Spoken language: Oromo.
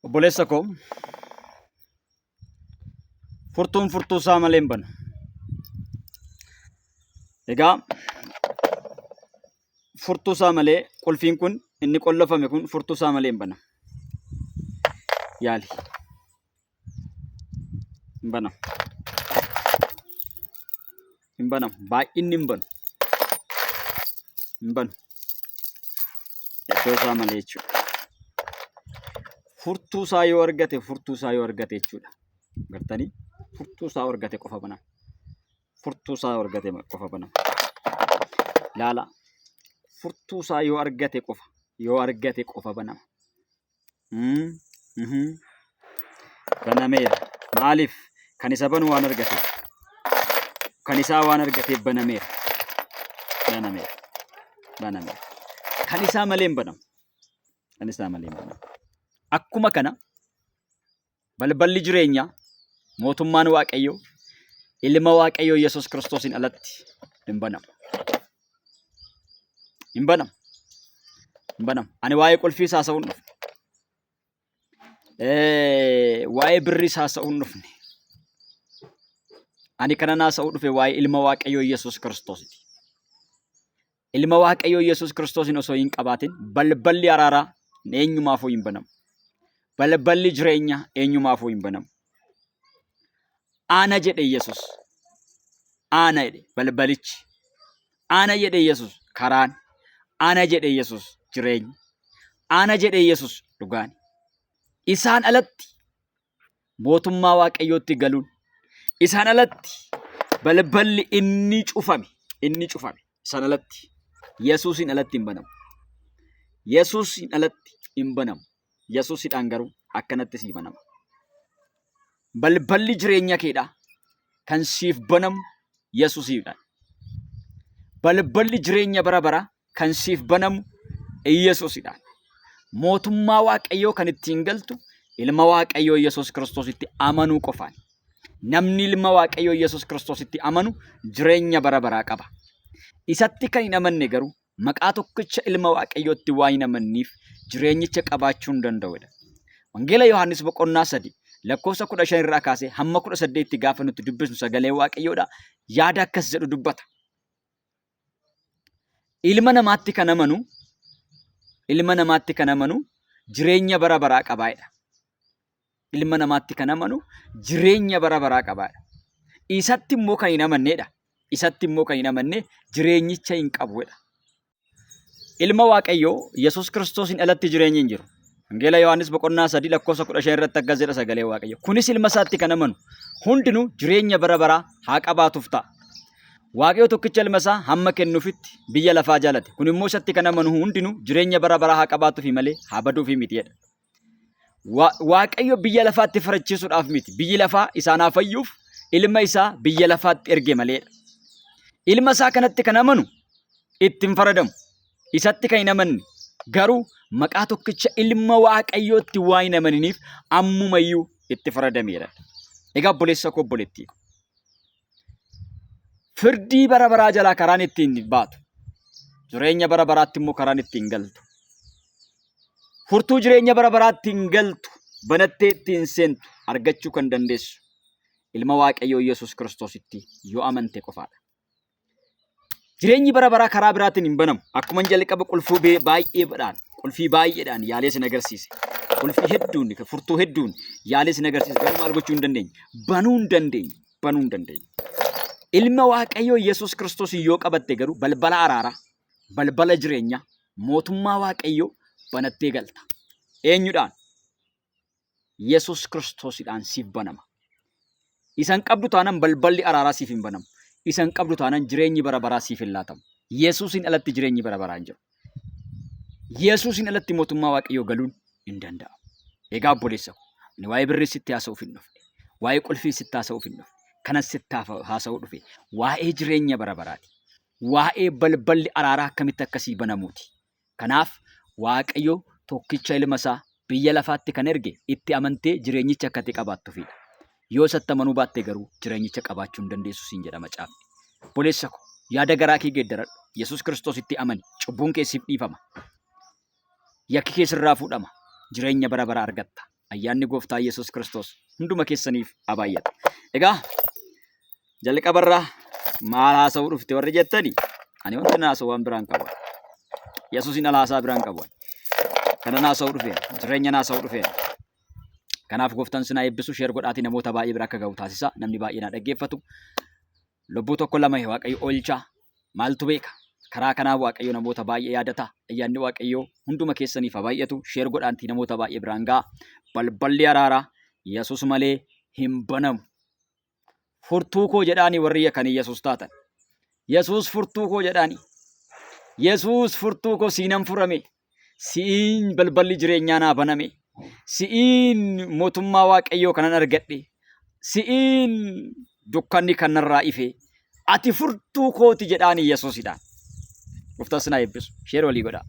Obboleessa koo furtuun furtuu isaa malee hin banu. Egaa furtuu isaa malee qulfiin kun inni qollofame kun furtuu isaa malee hin bana. Yaali. Hin bana. Hin bana. Baay'inni hin banu. Hin banu. Iddoo isaa malee jechuudha. Furtuu isaa yoo argate jechuudha. Gartanii furtuu isaa argate qofa banama. Furtuu isaa argate qofa banama. Laala. Furtuu isaa yoo argate qofa banama. Banameera. Maaliif? Kan isa banu waan argateef. Kan isaa waan argateef banameera. Banameera. Banameera. Kan isaa malee hin banamu. Kan isaa malee hin banamu. Akkuma kana balballi jireenyaa mootummaan Waaqayyoo ilma Waaqayyoo Yesuus Kiristoosiin alatti hin banamu. Hin banamu. Hin banamu. Ani waa'ee qulfii haasa'uu hin dhufne. Waa'ee birrii haasa'uu hin dhufne. Ani kana haasa'uu dhufe waa'ee ilma Waaqayyoo Yesuus Kiristoositi. Ilma Waaqayyoo Yesuus Kiristoosiin osoo hin qabaatin balballi araaraa eenyumaafuu hin banamu. Balballi jireenyaa eenyumaafuu hin banamu. Ana jedhe Yesuus. Ana jedhe balbalichi. Ana jedhe Yesuus karaan. Ana jedhe Yesuus jireenya. Ana jedhe Yesuus dhugaan. Isaan alatti mootummaa Waaqayyootti galuun. Isaan alatti balballi inni cufame. Isaan alatti Yesuusin alatti hin banamu. Yesuusin alatti hin banamu. Yesuusidhaan garuu akkanatti sii banama. Balballi jireenya keedhaa kan siif banamu Yesuusidhaan. Balballi jireenya bara baraa kan siif banamu Yesuusidhaan. Mootummaa Waaqayyoo kan ittiin galtu ilma Waaqayyoo Yesuus Kiristoositti amanuu qofaan. Namni ilma Waaqayyoo Yesuus Kiristoositti amanu jireenya bara baraa qaba. Isatti kan hin amanne garuu maqaa tokkicha ilma Waaqayyootti waa hin amanniif jireenyicha qabaachuu hin danda'udha. Wangeela Yohaannis boqonnaa 3 lakkoofsa 15 irraa kaasee hamma 18 gaafa nuti dubbisnu sagalee Waaqayyoodha. Yaada akkas jedhu dubbata. Ilma namaatti kan amanu jireenya bara baraa qabaadha. Ilma namaatti kan amanu jireenya bara baraa qabaadha. Isatti immoo kan hin amannedha. Isatti immoo kan hin amanne jireenyicha hin qabudha. Ilma Waaqayyoo Yesuus Kiristoosiin alatti jireenyi hin jiru. Wangeela Yohaannis boqonnaa 3 lakkoofsa 15 irratti akkas jedha sagalee Waaqayyoo. Kunis ilma isaatti kan amanu hundinuu jireenya bara baraa haa qabaatuuf ta'a. Waaqayyoo tokkicha ilma isaa hamma kennuufitti biyya lafaa jaalate. Kun immoo isatti kan amanu hundinuu jireenya bara baraa haa qabaatuufi malee haa baduufi miti jedha. Waaqayyo biyya lafaatti farachiisuudhaaf miti. Biyyi lafaa isaan haa fayyuuf ilma isaa biyya lafaatti erge maleedha. Ilma isaa kanatti kan amanu ittiin faradamu. Isatti kan hin amanne garuu maqaa tokkicha ilma Waaqayyootti waa hin amaniniif ammumayyuu itti faradameera. Egaa obboleessa koo obboleettii ko. Firdii bara baraa jalaa karaan ittiin baatu. Jireenya bara baraatti immoo karaan ittiin galtu. Furtuu jireenya bara baraatti hin galtu banattee ittiin seentu argachuu kan dandeessu ilma Waaqayyoo Yesuus Kiristoositti yoo amante qofaadha. Jireenyi bara baraa karaa biraatiin hin banamu. Akkuma jalqaba qulfii baay'eedhaan yaalee sin agarsiise. Qulfii hedduun, furtuu hedduun yaalee sin agarsiise. Garuu maal gochuu hin dandeenye? Banuu hin dandeenye. Ilma Waaqayyoo Yesuus Kiristoos yoo qabatte garuu balbala araaraa, balbala jireenyaa, mootummaa Waaqayyoo banattee galta. Eenyudhaan? Yesuus Kiristoosidhaan siif banama. Isan qabdu taanaan balballi araaraa siif hin banamu. Isan qabdu taanaan jireenyi bara baraa siif hin laatamu. Yesuusin alatti jireenyi bara baraa hin jiru. Yesuusin alatti mootummaa Waaqayyoo galuun hin danda'amu. Egaa obboleessa ko, ani waa'ee birrii sitti haasa'uuf hin dhufne. Waa'ee qulfii sitti haasa'uuf hin dhufne. Kanas sitti haasa'uu dhufe. Waa'ee jireenya bara baraati. Waa'ee balballi araaraa akkamitti akkasii banamuuti. Kanaaf Waaqayyoo tokkicha ilma isaa biyya lafaatti kan erge itti amantee jireenyicha akkatti qabaattuufidha. Yoo isatti amanuu baatte garuu jireenyicha qabaachuu hin dandeessu siin jedha macaafni. Obboleessa ko yaada garaa kee geeddaradhu. Yesuus Kiristoositti amani. Cubbuun kee siif dhiifama. Yakki kee sirraa fuudhama. Jireenya bara baraa argatta. ayyaanni gooftaa Yesuus Kiristoos hunduma keessaniif abaay'ata. Egaa jalqabarraa maal haasa'uu dhufte warri jettani? Ani wanti haasa'u waan biraan qabu. Yesuusin alaasaa biraan qabu. Kana haasa'uu dhufe, jireenya haasa'uu dhufe. Kanaaf gooftaan sinaa eebbisu sheer godhaatii namoota baay'ee bira akka ga'u taasisa. Namni baay'een dhaggeeffatu. Lubbuu tokko lama Waaqayyo oolchaa. Maaltu beeka? Karaa kanaa Waaqayyo namoota baay'ee yaadata. Ayyaanni Waaqayyo hunduma keessaniif baay'atu. Sheer godhaatii namoota baay'ee biraan ga'a. Balballi araaraa Yesuus malee hin banamu. Furtuu koo jedhaanii warri yakanii Yesuus taatan. Yesuus furtuu koo jedhaanii. Yesuus furtuu koo siinan furame. Siin balballi jireenyaa naa baname. Siin mootummaa Waaqayyoo kanan argadhe. Siin dukkanni kanarraa ife. Ati furtuu kooti jedhaanii Yesuusidhaan. Gooftaan sinaa eebbisu. Sheer walii godhaa.